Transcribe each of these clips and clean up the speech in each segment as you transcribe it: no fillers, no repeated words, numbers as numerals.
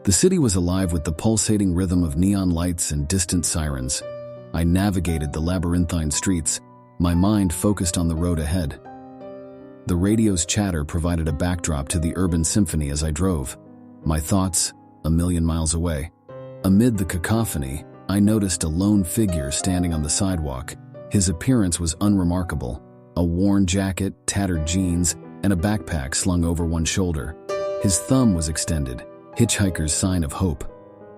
The city was alive with the pulsating rhythm of neon lights and distant sirens. I navigated the labyrinthine streets, my mind focused on the road ahead. The radio's chatter provided a backdrop to the urban symphony as I drove, my thoughts a million miles away. Amid the cacophony, I noticed a lone figure standing on the sidewalk. His appearance was unremarkable: a worn jacket, tattered jeans, and a backpack slung over one shoulder. His thumb was extended, hitchhiker's sign of hope.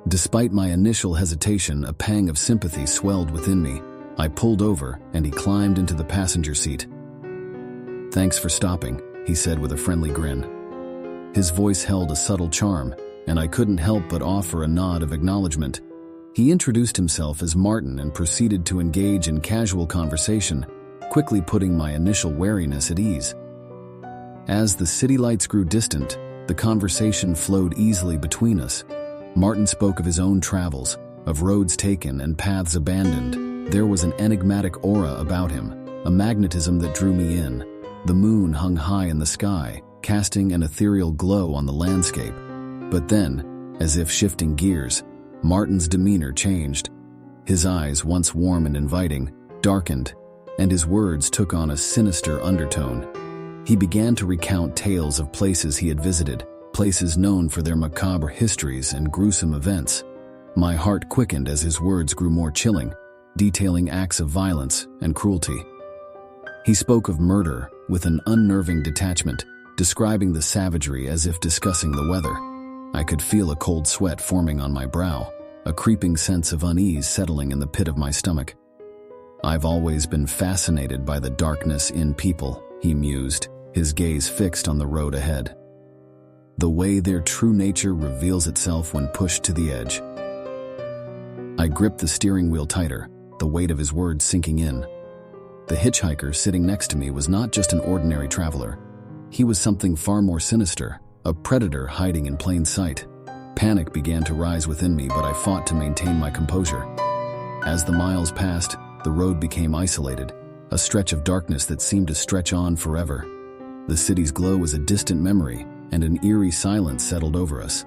Despite my initial hesitation, a pang of sympathy swelled within me. I pulled over, and he climbed into the passenger seat. "Thanks for stopping," he said with a friendly grin. His voice held a subtle charm, and I couldn't help but offer a nod of acknowledgement. He introduced himself as Martin and proceeded to engage in casual conversation, quickly putting my initial wariness at ease. As the city lights grew distant, the conversation flowed easily between us. Martin spoke of his own travels, of roads taken and paths abandoned. There was an enigmatic aura about him, a magnetism that drew me in. The moon hung high in the sky, casting an ethereal glow on the landscape. But then, as if shifting gears, Martin's demeanor changed. His eyes, once warm and inviting, darkened, and his words took on a sinister undertone. He began to recount tales of places he had visited, places known for their macabre histories and gruesome events. My heart quickened as his words grew more chilling, detailing acts of violence and cruelty. He spoke of murder with an unnerving detachment, describing the savagery as if discussing the weather. I could feel a cold sweat forming on my brow, a creeping sense of unease settling in the pit of my stomach. "I've always been fascinated by the darkness in people," he mused, his gaze fixed on the road ahead. "The way their true nature reveals itself when pushed to the edge." I gripped the steering wheel tighter, the weight of his words sinking in. The hitchhiker sitting next to me was not just an ordinary traveler. He was something far more sinister, a predator hiding in plain sight. Panic began to rise within me, but I fought to maintain my composure. As the miles passed, the road became isolated, a stretch of darkness that seemed to stretch on forever. The city's glow was a distant memory, and an eerie silence settled over us.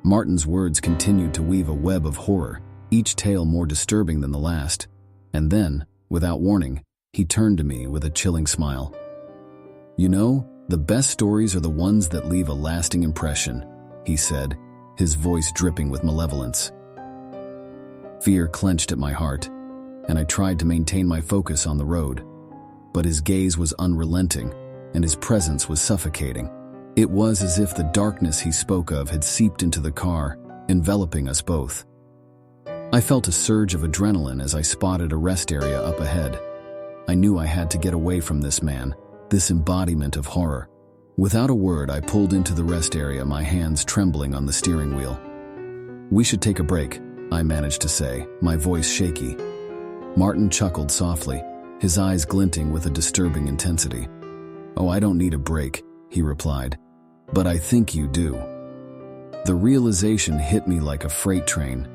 Martin's words continued to weave a web of horror, each tale more disturbing than the last. And then, without warning, he turned to me with a chilling smile. "You know, the best stories are the ones that leave a lasting impression," he said, his voice dripping with malevolence. Fear clenched at my heart, and I tried to maintain my focus on the road. But his gaze was unrelenting, and his presence was suffocating. It was as if the darkness he spoke of had seeped into the car, enveloping us both. I felt a surge of adrenaline as I spotted a rest area up ahead. I knew I had to get away from this man, this embodiment of horror. Without a word, I pulled into the rest area, my hands trembling on the steering wheel. "We should take a break," I managed to say, my voice shaky. Martin chuckled softly, his eyes glinting with a disturbing intensity. "Oh, I don't need a break," he replied. "But I think you do." The realization hit me like a freight train.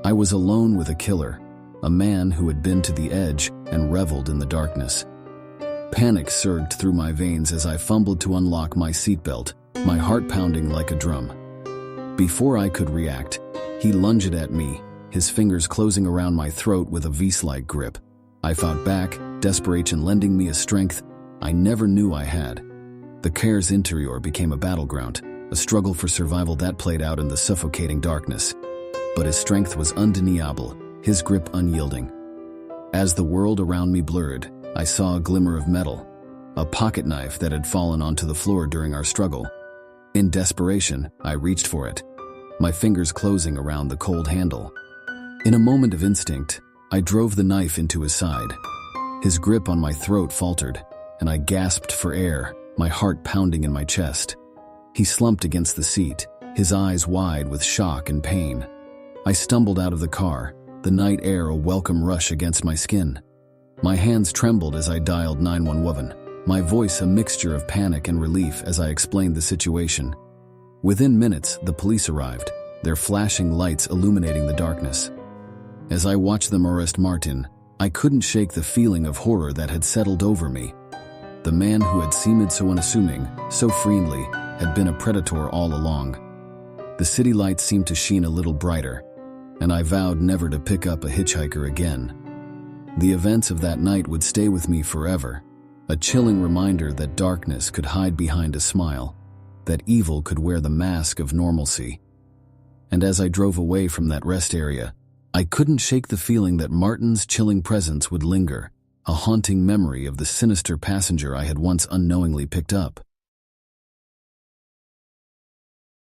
I was alone with a killer, a man who had been to the edge and reveled in the darkness. Panic surged through my veins as I fumbled to unlock my seatbelt, my heart pounding like a drum. Before I could react, he lunged at me, his fingers closing around my throat with a vice-like grip. I fought back, desperation lending me a strength I never knew I had. The car's interior became a battleground, a struggle for survival that played out in the suffocating darkness. But his strength was undeniable, his grip unyielding. As the world around me blurred, I saw a glimmer of metal, a pocket knife that had fallen onto the floor during our struggle. In desperation, I reached for it, my fingers closing around the cold handle. In a moment of instinct, I drove the knife into his side. His grip on my throat faltered, and I gasped for air, my heart pounding in my chest. He slumped against the seat, his eyes wide with shock and pain. I stumbled out of the car, the night air a welcome rush against my skin. My hands trembled as I dialed 911, my voice a mixture of panic and relief as I explained the situation. Within minutes, the police arrived, their flashing lights illuminating the darkness. As I watched them arrest Martin, I couldn't shake the feeling of horror that had settled over me. The man who had seemed so unassuming, so friendly, had been a predator all along. The city lights seemed to sheen a little brighter, and I vowed never to pick up a hitchhiker again. The events of that night would stay with me forever, a chilling reminder that darkness could hide behind a smile, that evil could wear the mask of normalcy. And as I drove away from that rest area, I couldn't shake the feeling that Martin's chilling presence would linger, a haunting memory of the sinister passenger I had once unknowingly picked up.